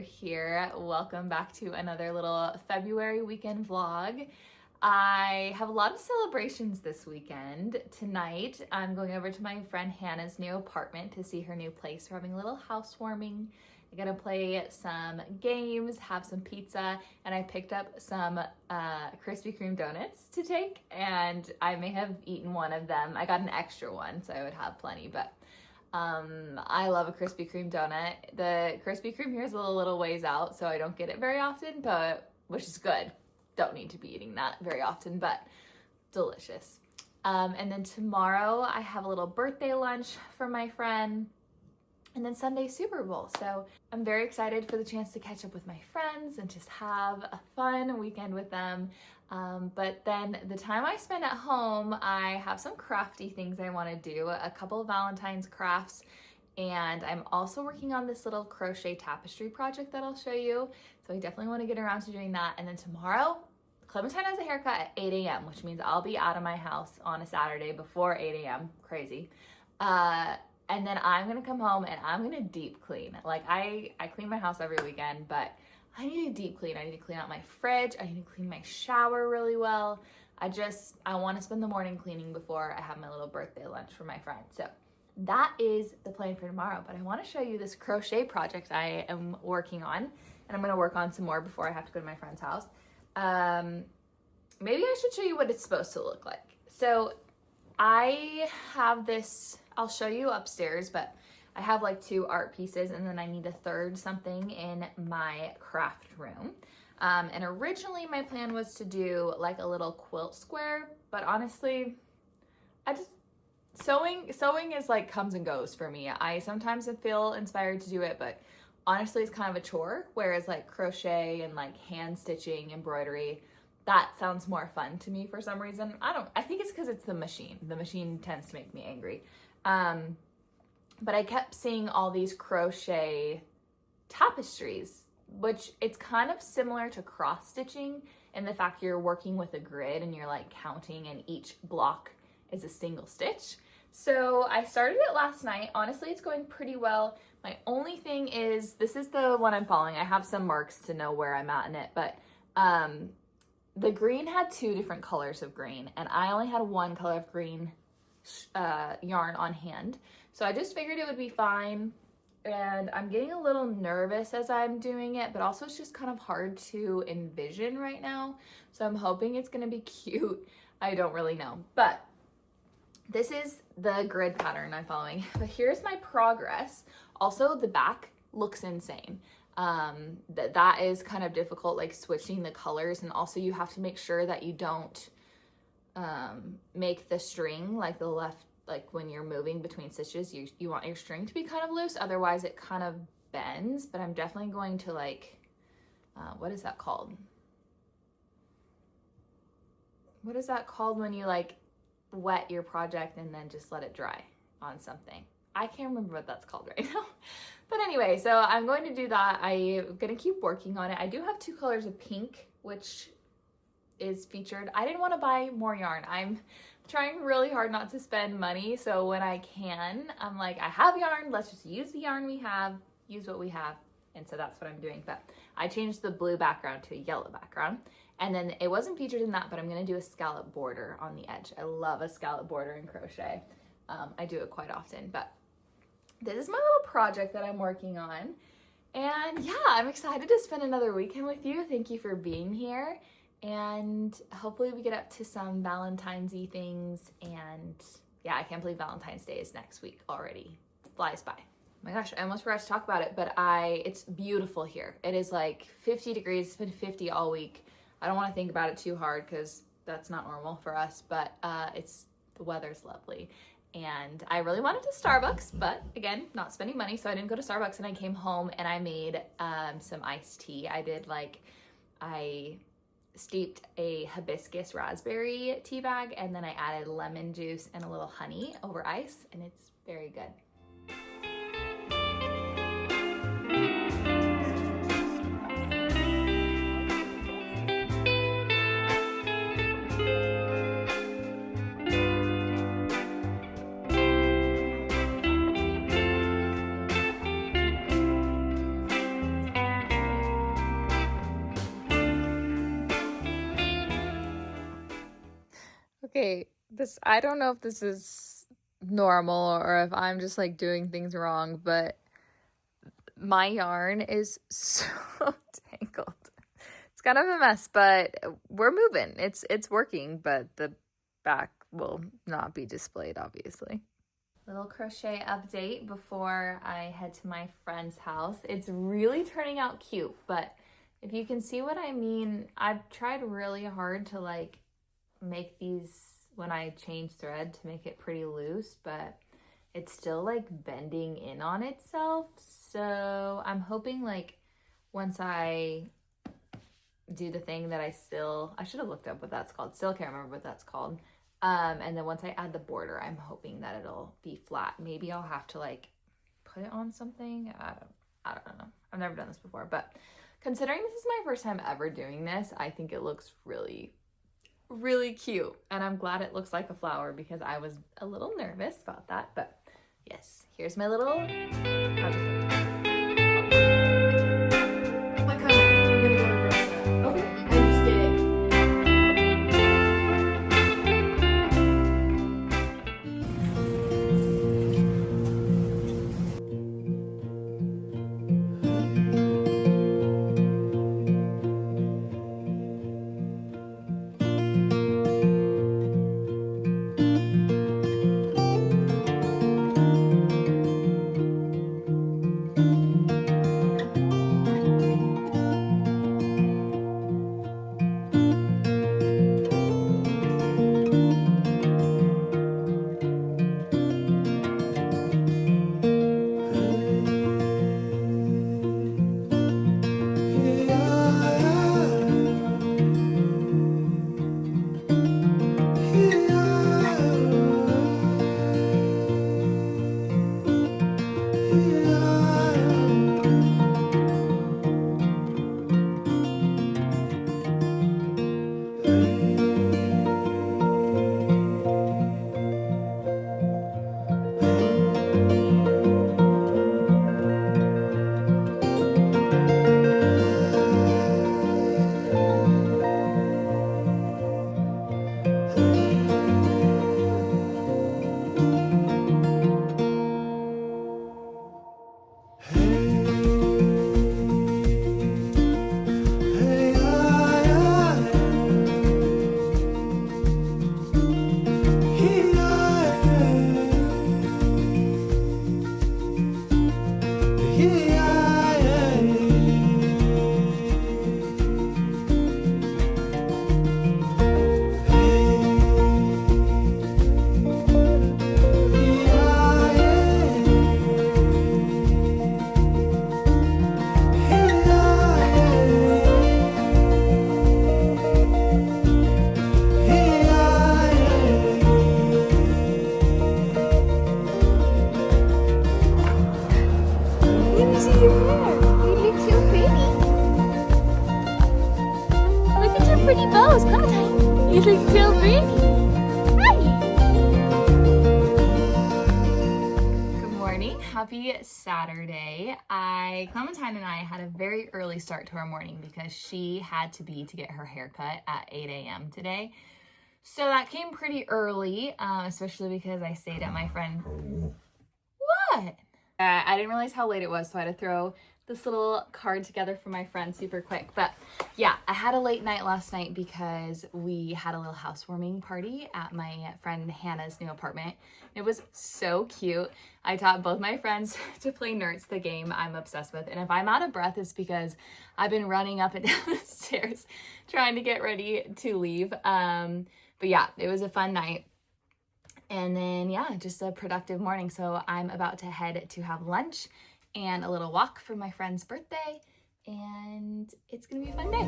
you're here. Welcome back to another little February weekend vlog. I have a lot of celebrations this weekend. Tonight, I'm going over to my friend Hannah's new apartment to see her new place. We're having a little housewarming. I'm gonna play some games, have some pizza, and I picked up some Krispy Kreme donuts to take, and I may have eaten one of them. I got an extra one, so I would have plenty, but I love a Krispy Kreme donut. The Krispy Kreme here is a little ways out, so I don't get it very often, but which is good. Don't need to be eating that very often, but delicious. And then tomorrow I have a little birthday lunch for my friend, and then Sunday Super Bowl. So I'm very excited for the chance to catch up with my friends and just have a fun weekend with them. But then the time I spend at home, I have some crafty things I want to do, a couple of Valentine's crafts, and I'm also working on this little crochet tapestry project that I'll show you. So I definitely want to get around to doing that. And then tomorrow, Clementine has a haircut at 8 a.m., which means I'll be out of my house on a Saturday before 8 a.m. Crazy. And then I'm gonna come home and I'm gonna deep clean. Like I clean my house every weekend, but I need to deep clean. I need to clean out my fridge. I need to clean my shower really well. I want to spend the morning cleaning before I have my little birthday lunch for my friend. So that is the plan for tomorrow. But I want to show you this crochet project I am working on, and I'm going to work on some more before I have to go to my friend's house. Maybe I should show you what it's supposed to look like. So I have this, I'll show you upstairs, but I have like 2 art pieces, and then I need a third something in my craft room. And originally my plan was to do like a little quilt square, but honestly, sewing is like comes and goes for me. I sometimes feel inspired to do it, but honestly it's kind of a chore, whereas like crochet and like hand stitching, embroidery, that sounds more fun to me for some reason. I think it's because it's the machine. The machine tends to make me angry. But I kept seeing all these crochet tapestries, which it's kind of similar to cross stitching in the fact you're working with a grid and you're like counting, and each block is a single stitch. So I started it last night. Honestly, it's going pretty well. My only thing is, this is the one I'm following. I have some marks to know where I'm at in it, but the green had 2 different colors of green, and I only had 1 color of green yarn on hand. So I just figured it would be fine, and I'm getting a little nervous as I'm doing it, but also it's just kind of hard to envision right now. So I'm hoping it's gonna be cute. I don't really know, but this is the grid pattern I'm following. But here's my progress. Also, the back looks insane. That is kind of difficult, like switching the colors, and also you have to make sure that you don't make the string like the left, like when you're moving between stitches, you want your string to be kind of loose, otherwise it kind of bends. But I'm definitely going to like, what is that called? What is that called when you like wet your project and then just let it dry on something? I can't remember what that's called right now. But anyway, so I'm going to do that. I'm gonna keep working on it. I do have 2 colors of pink, which is featured. I didn't want to buy more yarn. I'm trying really hard not to spend money, so when I can, I'm like, I have yarn, let's just use the yarn we have, use what we have, and so that's what I'm doing. But I changed the blue background to a yellow background, and then it wasn't featured in that, but I'm gonna do a scallop border on the edge. I love a scallop border in crochet. I do it quite often, but this is my little project that I'm working on. And yeah, I'm excited to spend another weekend with you. Thank you for being here. And hopefully we get up to some Valentine's-y things. And yeah, I can't believe Valentine's Day is next week already. Flies by. Oh my gosh, I almost forgot to talk about it, but it's beautiful here. It is like 50 degrees. It's been 50 all week. I don't want to think about it too hard because that's not normal for us, but the weather's lovely. And I really wanted to Starbucks, but again, not spending money, so I didn't go to Starbucks, and I came home and I made some iced tea. I steeped a hibiscus raspberry tea bag, and then I added lemon juice and a little honey over ice, and it's very good. Okay, I don't know if this is normal or if I'm just like doing things wrong, but my yarn is so tangled. It's kind of a mess, but we're moving. It's working, but the back will not be displayed, obviously. Little crochet update before I head to my friend's house. It's really turning out cute, but if you can see what I mean, I've tried really hard to like make these when I change thread to make it pretty loose, but it's still like bending in on itself. So I'm hoping like once I do the thing that I should have looked up what that's called. Still can't remember what that's called. And then once I add the border, I'm hoping that it'll be flat. Maybe I'll have to like put it on something. I don't know. I've never done this before, but considering this is my first time ever doing this, I think it looks really, really cute. And I'm glad it looks like a flower because I was a little nervous about that. But yes, here's my little project. Pretty bows, Valentine. You look so pretty. Hi. Good morning. Happy Saturday. Clementine and I had a very early start to our morning because she had to get her hair cut at 8 a.m. today. So that came pretty early, especially because I stayed at my friend. What? I didn't realize how late it was, so I had to throw this little card together for my friend super quick. But yeah, I had a late night last night because we had a little housewarming party at my friend Hannah's new apartment. It was so cute. I taught both my friends to play Nerds, the game I'm obsessed with. And if I'm out of breath, it's because I've been running up and down the stairs trying to get ready to leave. But yeah, it was a fun night. And then, yeah, just a productive morning. So I'm about to head to have lunch and a little walk for my friend's birthday. And it's gonna be a fun day.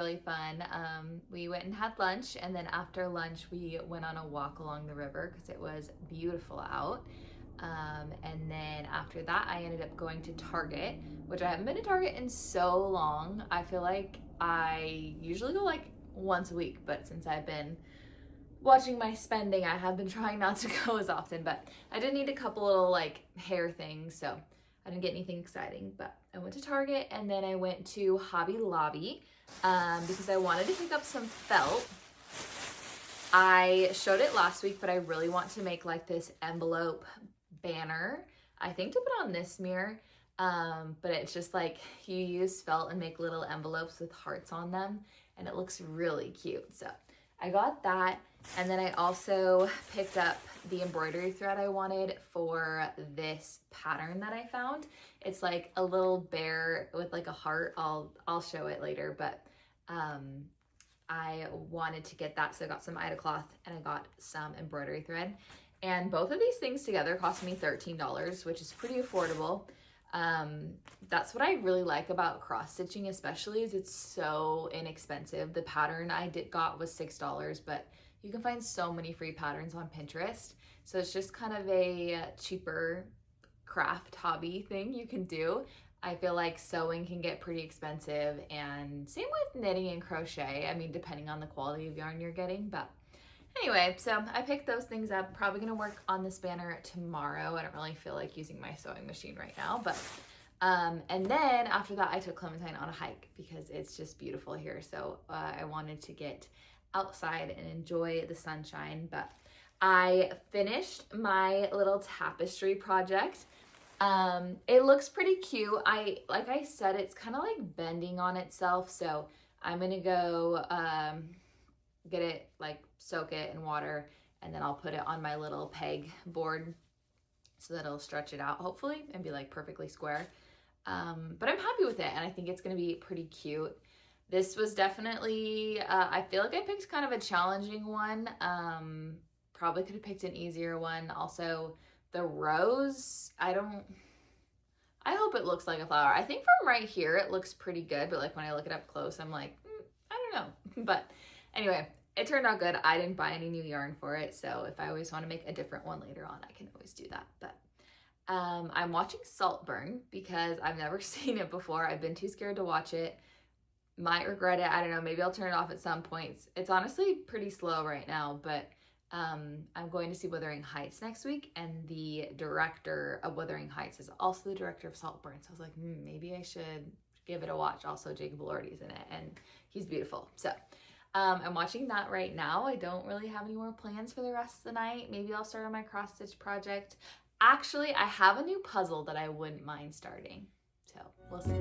really fun. We went and had lunch, and then after lunch we went on a walk along the river because it was beautiful out. And then after that I ended up going to Target, which I haven't been to Target in so long. I feel like I usually go like once a week, but since I've been watching my spending, I have been trying not to go as often. But I did need a couple little like hair things, so I didn't get anything exciting. But I went to Target, and then I went to Hobby Lobby because I wanted to pick up some felt. I showed it last week, but I really want to make like this envelope banner, I think, to put on this mirror. But it's just like you use felt and make little envelopes with hearts on them, and it looks really cute. So I got that, and then I also picked up the embroidery thread I wanted for this pattern that I found. It's like a little bear with like a heart. I'll show it later, but I wanted to get that, so I got some Ida cloth and I got some embroidery thread, and both of these things together cost me $13, which is pretty affordable. That's what I really like about cross stitching, especially, is it's so inexpensive. The pattern I got was $6, but you can find so many free patterns on Pinterest. So it's just kind of a cheaper craft hobby thing you can do. I feel like sewing can get pretty expensive, and same with knitting and crochet. I mean, depending on the quality of yarn you're getting, but anyway, so I picked those things up. Probably gonna work on this banner tomorrow. I don't really feel like using my sewing machine right now, but and then after that I took Clementine on a hike because it's just beautiful here. So I wanted to get outside and enjoy the sunshine. But I finished my little tapestry project. It looks pretty cute. Like I said, it's kind of like bending on itself, so I'm gonna go get it, like soak it in water, and then I'll put it on my little peg board so that it'll stretch it out hopefully and be like perfectly square. But I'm happy with it, and I think it's gonna be pretty cute. This was definitely, I feel like I picked kind of a challenging one. Probably could have picked an easier one. Also, the rose, I hope it looks like a flower. I think from right here it looks pretty good, but like when I look it up close, I'm like, I don't know. But anyway, it turned out good. I didn't buy any new yarn for it, so if I always want to make a different one later on, I can always do that. But I'm watching Saltburn because I've never seen it before. I've been too scared to watch it. Might regret it. I don't know. Maybe I'll turn it off at some points. It's honestly pretty slow right now, but I'm going to see Wuthering Heights next week, and the director of Wuthering Heights is also the director of Saltburn. So I was like, maybe I should give it a watch. Also, Jacob Elordi's in it, and he's beautiful. So I'm watching that right now. I don't really have any more plans for the rest of the night. Maybe I'll start on my cross stitch project. Actually, I have a new puzzle that I wouldn't mind starting. So we'll see.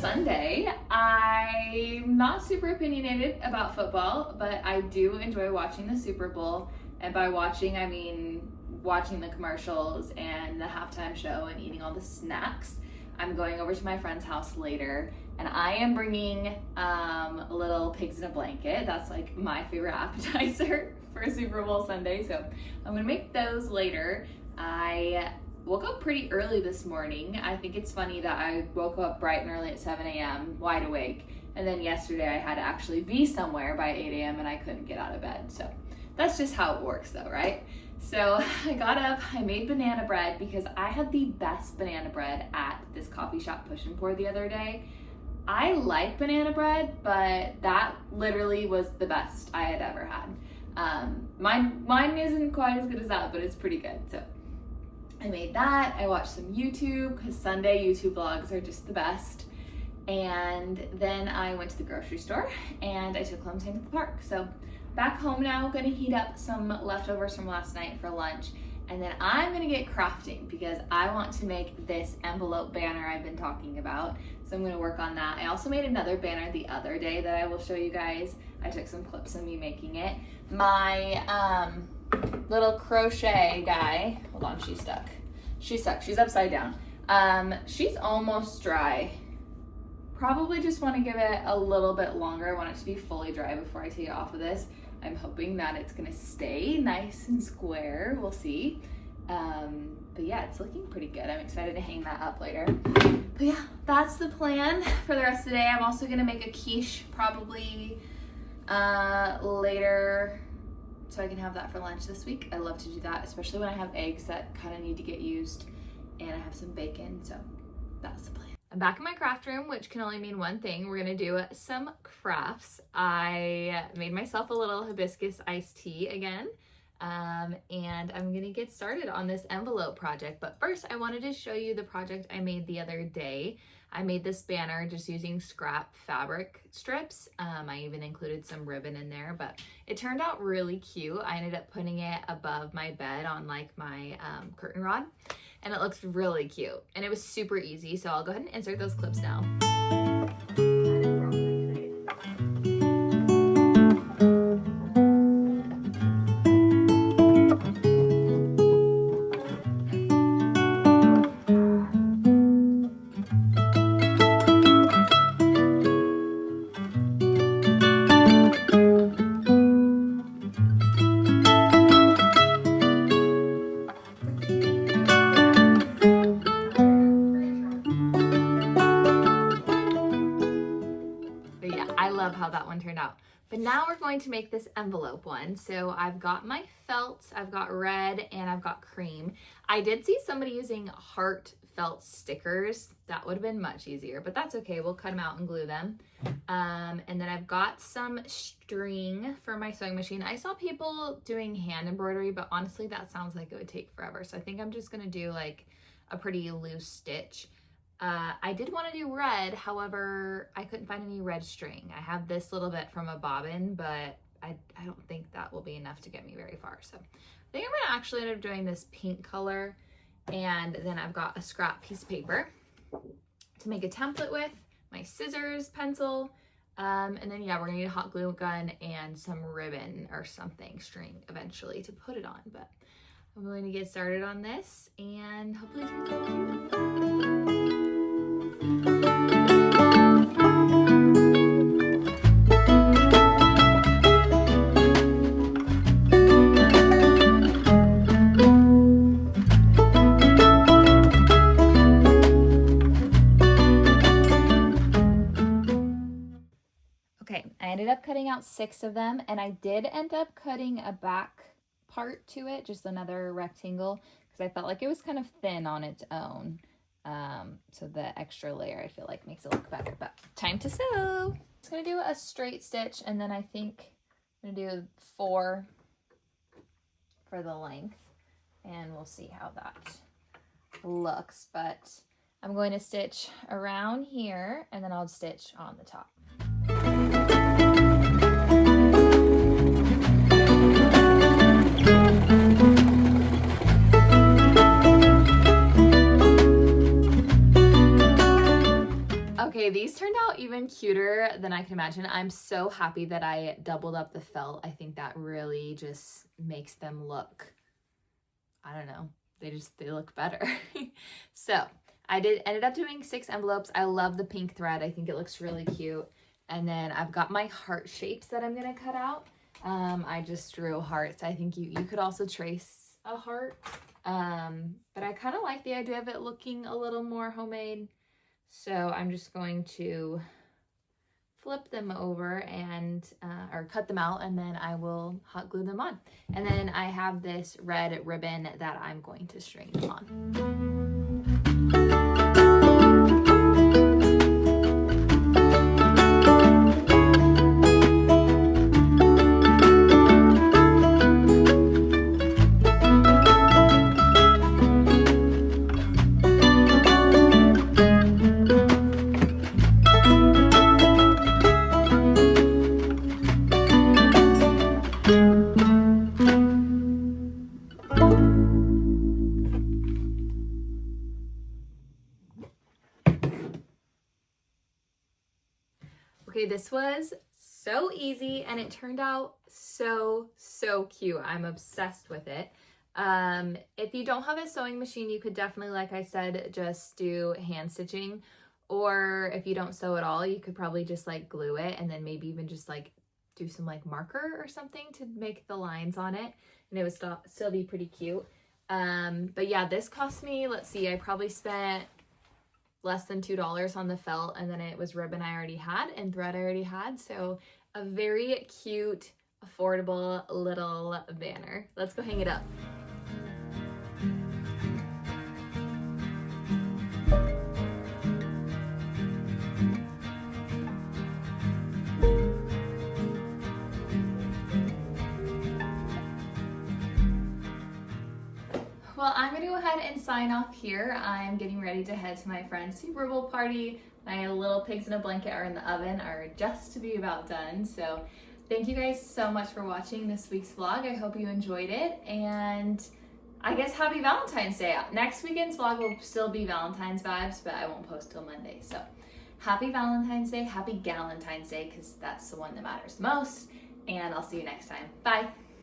Sunday. I'm not super opinionated about football, but I do enjoy watching the Super Bowl. And by watching, I mean watching the commercials and the halftime show and eating all the snacks. I'm going over to my friend's house later, and I am bringing little pigs in a blanket. That's like my favorite appetizer for Super Bowl Sunday, so I'm gonna make those later. I woke up pretty early this morning. I think it's funny that I woke up bright and early at 7 a.m. wide awake, and then yesterday I had to actually be somewhere by 8 a.m. and I couldn't get out of bed. So That's just how it works though, right? So I got up, I made banana bread because I had the best banana bread at this coffee shop Push and Pour the other day. I like banana bread, but that literally was the best I had ever had. Mine isn't quite as good as that, but it's pretty good. So I made that. I watched some YouTube because Sunday YouTube vlogs are just the best. And then I went to the grocery store and I took Valentine to the park. So back home now, gonna heat up some leftovers from last night for lunch. And then I'm gonna get crafting because I want to make this envelope banner I've been talking about. So I'm gonna work on that. I also made another banner the other day that I will show you guys. I took some clips of me making it. My little crochet guy, hold on, she's stuck. She's stuck, she's upside down. She's almost dry. Probably just wanna give it a little bit longer. I want it to be fully dry before I take it off of this. I'm hoping that it's gonna stay nice and square, we'll see. But yeah, it's looking pretty good. I'm excited to hang that up later. But yeah, that's the plan for the rest of the day. I'm also gonna make a quiche probably later so I can have that for lunch this week. I love to do that, especially when I have eggs that kind of need to get used and I have some bacon, so that's the plan. I'm back in my craft room, which can only mean one thing. We're gonna do some crafts. I made myself a little hibiscus iced tea again, and I'm gonna get started on this envelope project. But first, I wanted to show you the project I made the other day. I made this banner just using scrap fabric strips. I even included some ribbon in there, but it turned out really cute. I ended up putting it above my bed on like my curtain rod. And it looks really cute. And it was super easy, so I'll go ahead and insert those clips now. How that one turned out. But now we're going to make this envelope one. So I've got my felt, I've got red, and I've got cream. I did see somebody using heart felt stickers. That would have been much easier, but that's okay. We'll cut them out and glue them. And then I've got some string for my sewing machine. I saw people doing hand embroidery, but honestly, that sounds like it would take forever. So I think I'm just gonna do like a pretty loose stitch. I did want to do red, however, I couldn't find any red string. I have this little bit from a bobbin, but I don't think that will be enough to get me very far. So I think I'm gonna actually end up doing this pink color, and then I've got a scrap piece of paper to make a template with, my scissors, pencil, and then yeah, we're gonna need a hot glue gun and some ribbon or something, string eventually to put it on. But I'm going to get started on this and hopefully it turns out cute. Okay, I ended up cutting out 6 of them, and I did end up cutting a back part to it, just another rectangle, because I felt like it was kind of thin on its own. So the extra layer I feel like makes it look better, but time to sew. I'm just gonna do a straight stitch, and then I think I'm gonna do 4 for the length, and we'll see how that looks. But I'm going to stitch around here, and then I'll stitch on the top. Okay, these turned out even cuter than I can imagine. I'm so happy that I doubled up the felt. I think that really just makes them look, I don't know, they look better. So I ended up doing 6 envelopes. I love the pink thread. I think it looks really cute. And then I've got my heart shapes that I'm gonna cut out. I just drew hearts. I think you could also trace a heart. But I kind of like the idea of it looking a little more homemade. So I'm just going to flip them over and, or cut them out, and then I will hot glue them on. And then I have this red ribbon that I'm going to string them on. Okay, this was so easy and it turned out so cute. I'm obsessed with it. If you don't have a sewing machine, you could definitely, like I said, just do hand stitching. Or if you don't sew at all, you could probably just like glue it and then maybe even just like do some like marker or something to make the lines on it, and it would still be pretty cute. But yeah, this cost me, let's see, I probably spent less than $2 on the felt, and then it was ribbon I already had and thread I already had. So a very cute, affordable little banner. Let's go hang it up. Well, I'm gonna go ahead and sign off here. I'm getting ready to head to my friend's Super Bowl party. My little pigs in a blanket are in the oven, are just to be about done. So thank you guys so much for watching this week's vlog. I hope you enjoyed it, and I guess happy Valentine's Day. Next weekend's vlog will still be Valentine's vibes, but I won't post till Monday. So happy Valentine's Day, happy Galentine's Day, because that's the one that matters most, and I'll see you next time. Bye.